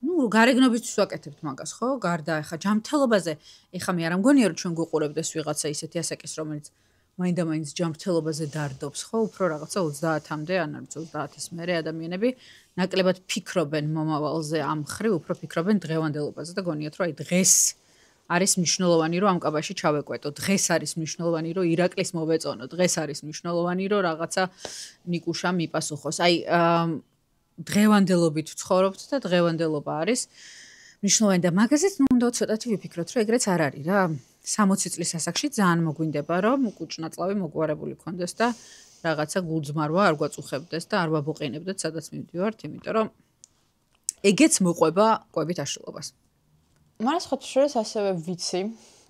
ну, გარეგნობისთვის ვაკეთებთ მაგას, ხო? გარდა ახლა ჯანმრთელობაზე, ახლა მე არ მგონია რომ ჩვენ გვიყურებდეს ვიღაცა ისეთი ასაკის, რომელიც მაინდა-მაინც ჯანმრთელობაზე დარდობს, ხო? უფრო რაღაცა 30-მდე, ან არ ვიცი 30-ის მერე ადამიანები ნაკლებად ფიქრობენ მომავალზე ამ ხრივ, უფრო ფიქრობენ დღევანდელობაზე და გონიათ რომ აი დღეს არის მნიშვნელოვანი რომ ამ კაბაში ჩავეკვეტო, დღეს არის მნიშვნელოვანი რომ ირაკლის მოვეწონო, დღეს არის მნიშვნელოვანი რომ რაღაცა ნიკუშამ მიპასუხოს. აი დღევანდელობით ვცხოვრობთ და დღევანდელობა არის მნიშვნელოვანი და მაგაზეც ნუ უნდა ცოტათი ვიფიქროთ, რომ ეგრეც არ არის რა. 60 წლის ასაკში ძალიან მოგვინდება, რომ კუჭნაწლავი მოგვარებული ქონდეს და რაღაცა გულძმარვა არ გვაწუხებდეს და არ ვაბოყინებდეთ, სადაც მივდივართ, იმიტომ რომ ეგეც მოყვება კვებით აშლილობას. მაგრამ სხვათა შორის ასევე ვიცი,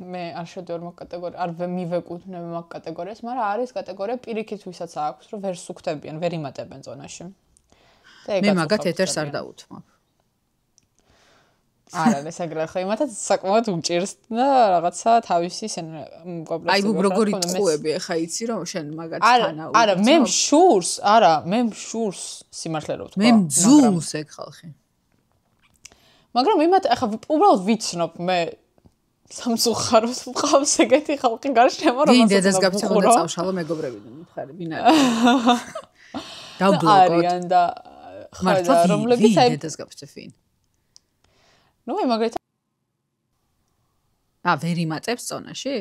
მე არ შევდივარ მაგ კატეგორიას, არ მივეკუთვნებ მაგ კატეგორიას, მაგრამ არის კატეგორია პირიქით ვისაც აქვს, რომ ვერ სუქთებიან, ვერ იმატებენ ზონაში. მე მაგათ ეთერს არ დაუთმობ. არა, ეს აგრა ხო იმათაც საკმაოდ უმჭირს და რაღაცა თავისი მკვლელობა. აი როგორი ტყუები ახლა იცი რომ შენ მაგათ თანა არა, მე მშურს სიმართლე რო ვთქვა. მე მძულს ეგ ხალხი. მაგრამ იმათ ახლა უბრალოდ ვიცნობ მე სამწუხაროდ მყავს ეგეთი ხალხი გარშემო რომ ვინ დედას გაფიცხო და წავშალო მეგობრები მითხარი ვინ არის დავბლოკოთ არიან და მართლა რომლებიც აი დედას გაფიცე ვინ ნუ მაგალითად ვერ იმატებს წონაში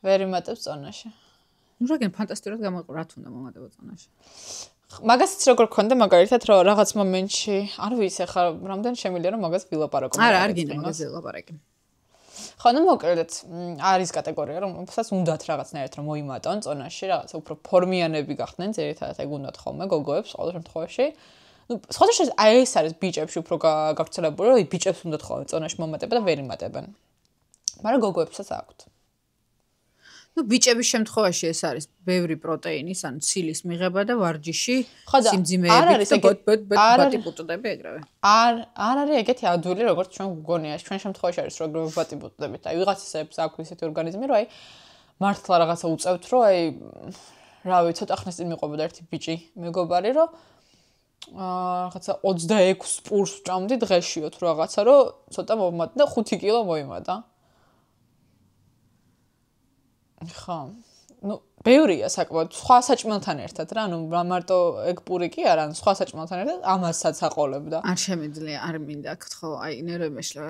ვერ იმატებს წონაში ნუ რაგენ ფანტასტიკურად გამოიყურა რა თუნდა მომატება წონაში მაგასაც როგორ გქონდა მაგალითად რომ რაღაც მომენტში არ ვიცი ახლა რამდენი შემიძლია რომ მაგას ვილაპარაკო არა არ გინდა მაგას ვილაპარაკე ხო ნუ მოკლედ არის კატეგორია რომელსაც უნდათ რაღაცნაირად რომ მოიმატონ წონაში რაღაცა უფრო ფორმიანები გახდნენ ძირითადად ეგ უნდათ ხოლმე გოგოებს ყოველ შემთხვევაში ნუ სხვათა შორის აი ეს არის ბიჭებში უფრო გავრცელებული რომ ბიჭებს უნდათ ხოლმე წონაში მომატება და ვერ იმატებენ მაგრამ გოგოებსაც აქვთ ну ბიჭების შემთხვევაში ეს არის ბევრი პროტეინის ან ცილის მიღება და ვარჯიში სიმძიმეებით და ბატიპუტები ეგრევე არ არის ეგეთი ადვილი როგორც ჩვენ გგონია ჩვენ შემთხვევაში არის რომ ეგრევე ბატიპუტებით აი ვიღაცისებს აქვს ისეთი ორგანიზმი რომ აი მართლა რაღაცა უწევთ რომ აი რავი ცოტა ხნის წინ მიყვებოდა ერთი ბიჭი მეგობარი რომ რაღაცა 26 პურს ვჭამდი დღეშიო თუ რაღაცა რომ ცოტა მომატა და 5 კილო მოიმატა ხო. ну, ბევრია საკმაოდ სხვა საჭმელთან ერთად რა, ну, მარტო ეგ პური კი არა, სხვა საჭმელთან ერთად ამასაც აყოლებდა. არ შემიძლია, არ მინდა აქ ხო, აი ნერვებეშლა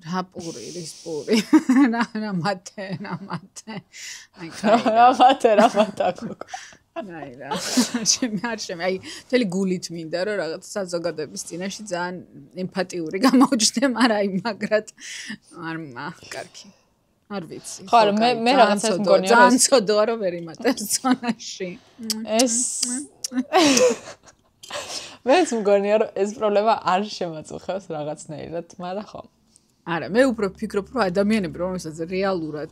რა პური, რის პური. რა მათე. აი რა მათე გოგო. აი რა. აი თელი გულით მინდა რომ რაღაც საზოგადოების წინაშე ძალიან ემპათიური გამოვჯდე, მაგრამ აი მაგრად არ კარგი. არ ვიცი. ხო, მე რაღაცას მგონია რომ ძალიან ცოდოა რომ ვერ იმატებს ზონაში. ეს მეც მგონია რომ ეს პრობლემა არ შემაწუხებს რაღაცნაირად, მაგრამ ხო. არა, მე უფრო ვფიქრობ, რომ ადამიანები, რომელსაც რეალურად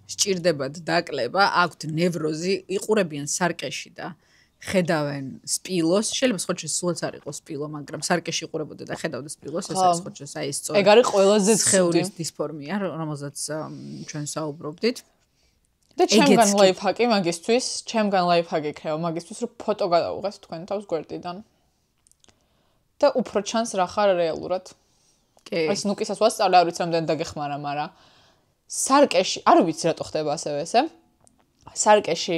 სჭირდებათ დაკლება, აქვთ ნევროზი, იყურებიან სარკეში და ხედავენ სპილოს, შეიძლება ხოჩეს სულაც არ იყოს სპილო, მაგრამ სარკეში იყურებოდა და ხედავდა სპილოს, ეს არის ხოჩეს აი ეს სწორი. ეგ არის ყველაზე სხეულის დისფორმია, რომელზეც ჩვენ საუბრობდით. და ჩემგან ლაიფჰაკი მაგისთვის, ჩემგან ლაიფჰაკი იქნება მაგისთვის, რომ ფოტო გადაუღეთ თქვენ თავს გვერდიდან. და უფრო ჩანს რა ხარ რეალურად. ეს ნუკისას ვასწავლე, არ ვიცი რამდენი დაგეხმარა, მაგრამ სარკეში, არ ვიცი რატო ხდება ასევე ესე. სარკეში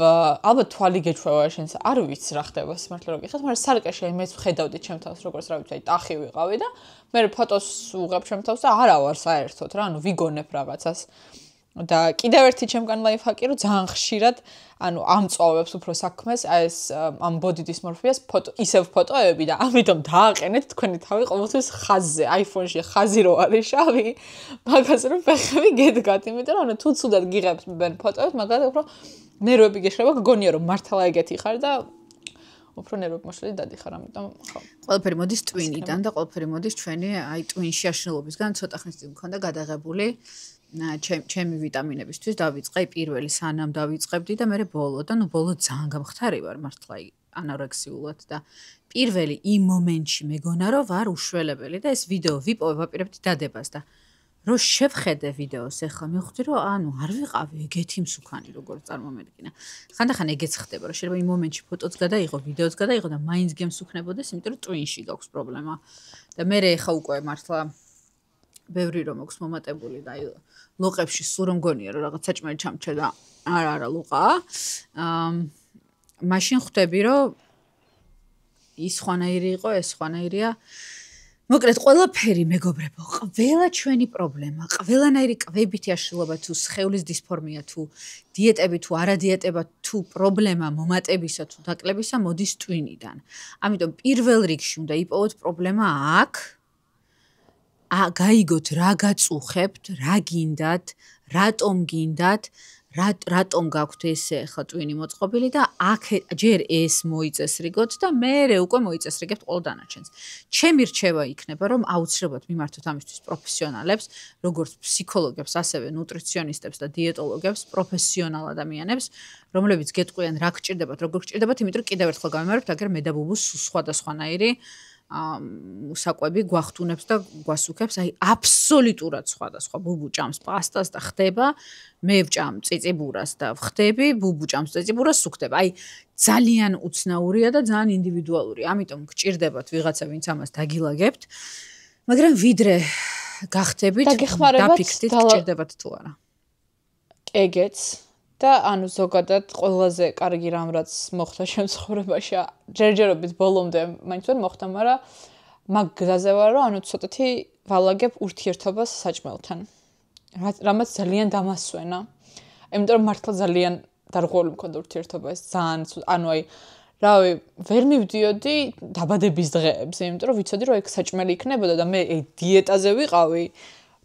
ალბათ თვალი გეჩვევა შენს, არ ვიცი რა ხდება სიმართლე რომ გიხარ, მაგრამ სარკეში აი მეც ვხედავდი ჩემ თავს, როგორც რა ვიცი, აი ტახი ვიყავი და მე ფოტოს უღებ ჩემ თავს და არა ვარ საერთოდ რა, ანუ ვიგონებ რაღაცას. და კიდევ ერთი ჩემგან ლაიფჰაკი რომ ძალიან ხშირად ანუ ამწვავებს უფრო საქმეს ეს ამ body dysmorphia-ს ფოტო ისევ ფოტოები და ამიტომ დააყენეთ თქვენი თავი ყოველთვის ხაზზე iPhone-ში ხაზი რო არის შავი მაგას რომ ფეხები გედგათ იმიტომ რომ ანუ თუ ცუდად გიღებთ მბენ ფოტოებს მაგალითად უფრო ნერვები გეშლება გგონია რომ მართლა ეგეთი ხარ და უფრო ნერვები მოშლილი დადიხარ ამიტომ ხო ყველაფერი მოდის ტვინიდან და ყველაფერი მოდის ჩვენი აი ტვინში აშლილობისგან ცოტა ხნის წინ მქონდა გადაღებული ჩემი ვიტამინებისთვის დავიწყე პირველი სანამ დავიწყებდი და მე ბოლო და ნუ ბოლო ძალიან გამხდარი ვარ მართლა ანორექსიულად და პირველი იმ მომენტში მეგონა რომ ვარ უშველებელი და ეს ვიდეო ვიპოვე ვაპირებდი დადებას და რო შევხედე ვიდეოს ეხლა მივხვდი რომ ანუ არ ვიყავი ეგეთი მსუქანი როგორც წარმომედგინა ხანდახან ეგეც ხდება რომ შეიძლება იმ მომენტში ფოტოც გადაიღო ვიდეოც გადაიღო და მაინც გემსუქნებოდეს იმიტომ რომ ტვინში გაქვს პრობლემა და მე ეხლა უკვე მართლა ბევრი რომ აქვს მომატებული და აი ლოყებში სულ რომ გონია რომ რაღაც საჭმელი ჩამჩა და არა ლოყა მაშინ ხვდები რომ ის ხვანაირი იყო ეს ხვანაირია მოკლედ ყველაფერი მეგობრებო ყველა ჩვენი პრობლემა ყველანაირი კვებითი აშლილობა თუ სხეულის დისფორმია თუ დიეტები თუ არადიეტება თუ პრობლემა მომატებისა თუ დაკლებისა მოდის ტვინიდან ამიტომ პირველ რიგში უნდა იპოვოთ პრობლემა აქ გაიგოთ რა გაწუხებთ, რა გინდათ, რატომ გინდათ, რატომ გაქვთ ესე ხა ტვინი მოწყობილი და აქ ჯერ ეს მოიწესრიგოთ და მერე უკვე მოიწესრიგებთ ყოველ დანარჩენს. ჩემი რჩევა იქნება რომ აუცილებლად მიმართოთ ამისთვის პროფესიონალებს, როგორც ფსიქოლოგებს, ასევე ნუტრიციონისტებს და დიეტოლოგებს, პროფესიონალ ადამიანებს, რომლებიც გეტყვიან რა გჭირდებათ, როგორ გჭირდებათ, იმიტომ რომ კიდევ ერთხელ გამიმარებთ, აგერ მე და ბუბუს სხვადასხვანაირი საკვები გვახტუნებს და გვასუქებს, აი აბსოლუტურად სხვადასხვა. ბუბუ ჭამს პასტას და ხდება, მე ვჭამ წიწიბურას და ვხდები, ბუბუ ჭამს წიწიბურას, სუქდება. აი ძალიან უცნაურია და ძალიან ინდივიდუალური. ამიტომ გჭირდებათ ვიღაცა, ვინც ამას დაგილაგებთ. მაგრამ ვიდრე გახდებით, დაფიქრდით, გჭირდებათ თუ არა. ეგეც და ანუ ზოგადად ყველაზე კარგი რამ რაც მოხდა შემცხოვრებაში ჯერჯერობით ბოლომდე მაინც ვერ მოხდა, მაგრამ მაგ გზაზე ვარ რომ ანუ ცოტათი ვალაგებ ურთიერთობას საჭმელთან. რამაც ძალიან დამასვენა. იმიტომ რომ მართლა ძალიან დარღვეული მქონდა ურთიერთობა ეს ძალიან ანუ აი რავი ვერ მივდიოდი დაბადების დღეებზე, იმიტომ რომ ვიცოდი რომ ეგ საჭმელი იქნებოდა და მე დიეტაზე ვიყავი.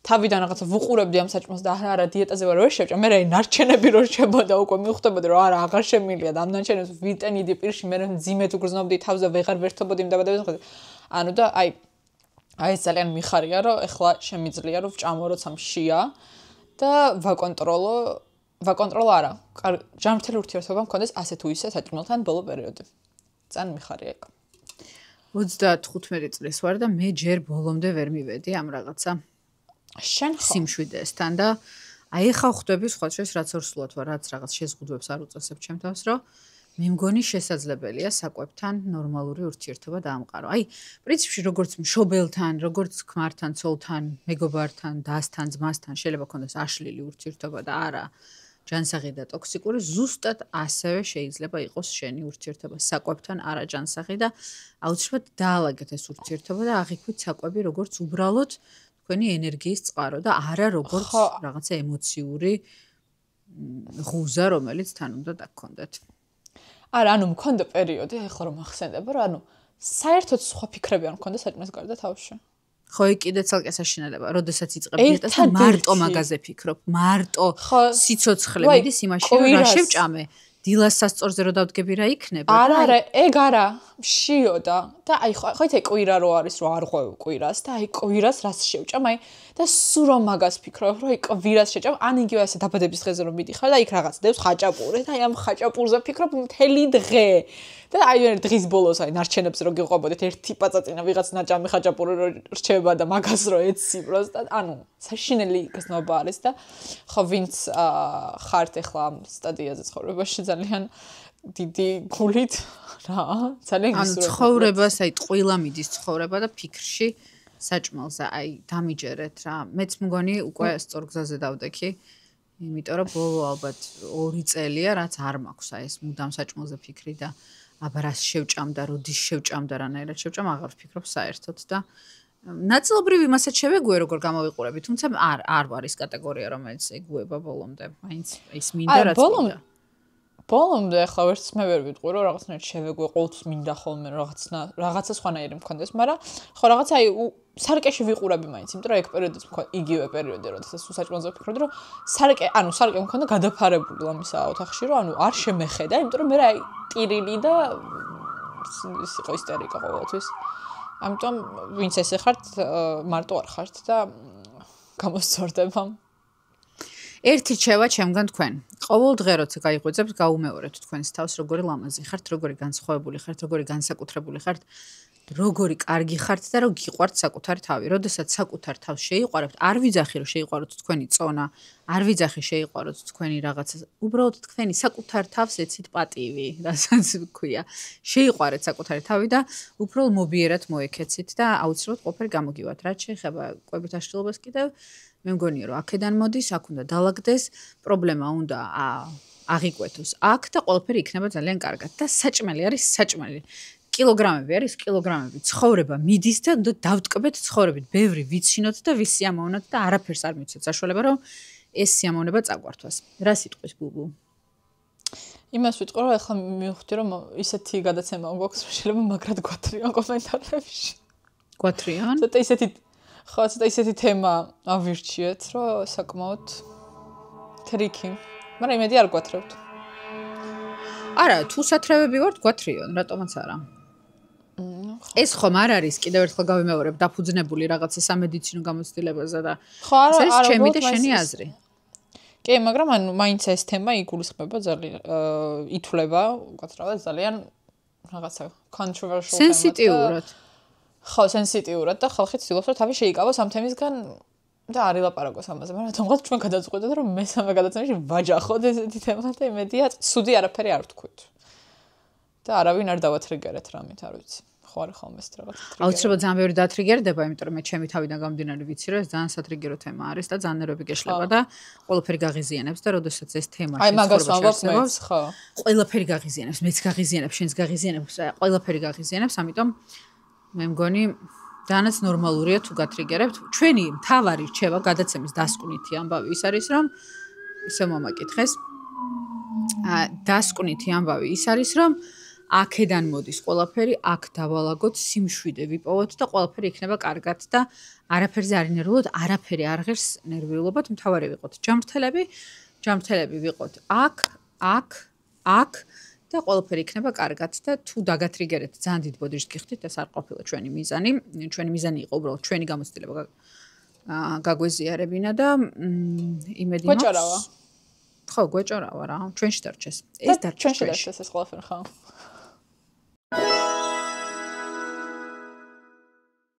თავიდან რაღაცა ვუყურებდი ამ საჭმელს და არა დიეტაზე ვარ ვერ შევჭამ. მე რაი ნარჩენები რო რჩებოდა უკვე მივხვდებოდი რომ არა აღარ შემილია და ამ ნარჩენებს ვიტენიდი პირში მე მძიმედ უგრძნობდი თავზე ვეღარ ვერთობოდი იმ დაბადების დღეზე. ანუ და აი ეს ძალიან მიხარია რომ ეხლა შემიძლია რომ ვჭამო როცა მშია და ვაკონტროლო არა. ჯანმრთელი ურთიერთობა მქონდეს ასე თუ ისე საჭმელთან ბოლო პერიოდი. ძალიან მიხარია ეგ. 35 წლის ვარ და მე ჯერ ბოლომდე ვერ მივედი ამ რაღაცა შენ სიმშვიდესთან და აი ხა ხვდები სხვა შეს რაც ორსულად ვარ რაც რაღაც შეზღუდვებს არ უწესებ ჩემ თავს რომ მე მგონი შესაძლებელია საკვებთან ნორმალური ურთიერთობა დაამყარო. აი პრინციპში როგორც მშობელთან, როგორც ქმართან, ცოლთან, მეგობართან, დასთან, ძმასთან შეიძლება ქონდეს აშლილი ურთიერთობა და არა ჯანსაღი და ტოქსიკური, ზუსტად ასევე შეიძლება იყოს შენი ურთიერთობა საკვებთან არა ჯანსაღი და აუცილებლად დაალაგეთ ეს ურთიერთობა და აღიქვით საკვები როგორც უბრალოდ თქვენი ენერგიის წყარო და არა როგორც რაღაცა ემოციური ღუზა, რომელიც თან უნდა დაგქონდეთ. არა, ანუ მქონდა პერიოდი, ეხლა რომ ახსენდება, რომ ანუ საერთოდ სხვა ფიქრები არ მქონდა საჭმლის გარდა თავში. ხო, კიდე ცალკე საშინელება, როდესაც იწყებ დიეტას და მარტო მაგაზე ფიქრობ, მარტო სიცოცხლე მიდის იმაში, რომ რა შევჭამე, დილას სასწორზე რო დავდგები რა იქნება? არა, ეგ არა, შიოდა და აი ხო იცი კვირა რო არის რო არ ღვევ კვირას და აი კვირას რას შევჭამ აი და სულ რომ მაგას ფიქრობ რომ აი კვირას შეჭამ ან იგივე ასე დაბადების დღეზე რომ მიდიხარ და იქ რაღაც დევს ხაჭაპური და აი ამ ხაჭაპურზე ფიქრობ მთელი დღე და აი დღის ბოლოს აი ნარჩენებს რო გიყვებოდეთ ერთი პაწაწინა ვიღაც ნაჭამი ხაჭაპური რო რჩება და მაგას რო ეცი პროსტა ანუ საშინელი გზნობა არის და ხო ვინც ხართ ახლა ამ სტადიაზე ცხოვრებაში ძალიან დიდი გულით რა ძალიან გისურვებთ ანუ ცხოვრებას აი ტყუილა მიდის ცხოვრება და ფიქრში საჭმელზე აი დამიჯერეთ რა მეც მგონი უკვე სწორ გზაზე დავდექი იმიტომ რომ ბოლო ალბათ 2 წელია რაც არ მაქვს აი ეს მუდამ საჭმელზე ფიქრი და აბა რას შევჭამ და როდის შევჭამ და რანაირად შევჭამ აღარ ვფიქრობ საერთოდ და ნაწილობრივ იმასაც შევეგუე როგორ გამოვიყურები თუმცა არ ვარ ის კატეგორია რომელიც ეგუება ბოლომდე მაინც ის მინდა რაც მინდა ბოლომდე ახლა ვერც მე ვერ ვიტყვი რომ რაღაცნაირად შევეგუე ყოველთვის მინდა ხოლმე რაღაცა სხვანაირი მქონდეს მაგრამ ხო რაღაცა აი სარკეში ვიყურები მაინც იმიტომ რომ ეგ პერიოდიც მქონდა იგივე პერიოდი როდესაც საჭმელზე ვფიქრობდი რომ სარკე მქონდა გადაფარებული ამისა ოთახში რომ ანუ არ შემეხედა იმიტომ რომ მე აი ტირილი და ის იყო ისტერიკა ყოველთვის ამიტომ ვინც ესე ხართ მარტო არ ხართ და გამოსწორდება ერთი რჩევა ჩემგან თქვენ ყოველ დღე როცა გაიღვიძებთ გაუმეორეთ თქვენს თავს როგორი ლამაზი ხართ როგორი განსხვავებული ხართ როგორი განსაკუთრებული ხართ როგორი კარგი ხართ და რომ გიყვართ საკუთარი თავი როდესაც საკუთარ თავს შეიყვარებთ არ ვიძახი რომ შეიყვაროთ თქვენი წონა არ ვიძახი შეიყვაროთ თქვენი რაღაცა უბრალოდ თქვენი საკუთარ თავს ეცით პატივი რასაც ვქვია შეიყვარეთ საკუთარი თავი და უბრალოდ მობიერად მოექეცით და აუცილებლად ყოფილი გამოგივათ რაც შეეხება კვებით აშლილობას კიდევ მე მგონია რომ აქედან მოდის აქ უნდა დაალაგდეს პრობლემა უნდა აღიკვეთოს აქ და ყველაფერი იქნება ძალიან კარგად და საჭმელი არის საჭმელი კილოგრამები არის კილოგრამები ცხოვრება მიდის და დავტკბეთ ცხოვრებით ბევრი ვიცინოთ და ვისიამოვნოთ და არაფერს არ მიცეთ საშუალება რომ ეს სიამოვნება წაგვართვას რა სიტყვის ბუბუ იმას ვიტყვი რომ ახლა მივხვდი რომ ისეთი გადაცემა გვაქვს რომ შეიძლება მაგრად გვათრიონ კომენტარებში გვათრიონ ცოტა ისეთი ხო ცოტა ისეთი თემა ავირჩიეთ რომ საკმაოდ ტრიკი მაგრამ იმედი არ გვათრევთ არა თუ სათრევები ვართ გვათრიონ რატომაც არა ეს ხომ არ არის კიდევ ერთხელ გავიმეორებ დაფუძნებული რაღაცა სამედიცინო გამოცდილებაზე და ხო არა ჩემი და შენი აზრი კი მაგრამ ანუ მაინც ეს თემა იგულისხმება ძალიან ითვლება უკაცრავად ძალიან რაღაცა controversial სენსიტიურად ხო სენსიტიურად და ხალხი ცდილობს რომ თავი შეიკავოს ამ თემისგან და არ ილაპარაკოს ამაზე მაგრამ თუმცა ჩვენ გადაწყვეტეთ რომ მესამე გადაცემაში ვაჯახოთ ესეთი თემა და იმედია სუდი არაფერი არ ვთქვით და არავინ არ დავათრიგერეთ რამით არ ვიცი ხო არ ხომ ეს რაღაც ტრიგერი აუცილებლად ძალიან ბევრი დათრიგერდება იმიტომ რომ მე ჩემი თავიდან გამომდინარე ვიცი რომ ეს ძალიან სატრიგერო თემა არის და ძალიან ნერვები გეშლება და ყველაფერი გაღიზიანებს და როდესაც ეს თემა აი მაგას ვამბობ მეც ხო ყველაფერი გაღიზიანებს მეც გაღიზიანებს შენს გაღიზიანებს ყველაფერი გაღიზიანებს ამიტომ მე მგონი დანაც ნორმალურია თუ გათრიგერებთ. ჩვენი მთავარი რჩევა გადაცემის დასკვნითი ამბავი ის არის რომ ისე მომაკითხეს. დასკვნითი ამბავი ის არის რომ აქედან მოდის ყველაფერი, აქ დავალაგოთ, სიმშვიდე ვიპოვოთ და ყველაფერი იქნება კარგად და არაფერზე არ ინერვიულოთ, არაფერი არ ღირს ნერვიულობად, მთავარი ვიყოთ ჯამრთელები ვიყოთ აქ და ყველაფერი იქნება კარგად და თუ დაგათრიგერეთ ძალიან დიდ ბოდიშს გიხდით, ეს არ ყოფილა ჩვენი მიზანი. ჩვენი მიზანი იყო უბრალოდ ჩვენი გამოცდილება გაგვეზიარებინა და იმედი მაქვს. გვეჭარავა. ხო, გვეჭარავა რა. ჩვენში დარჩეს. ეს დარჩეს ჩვენში ეს ყველაფერი ხო.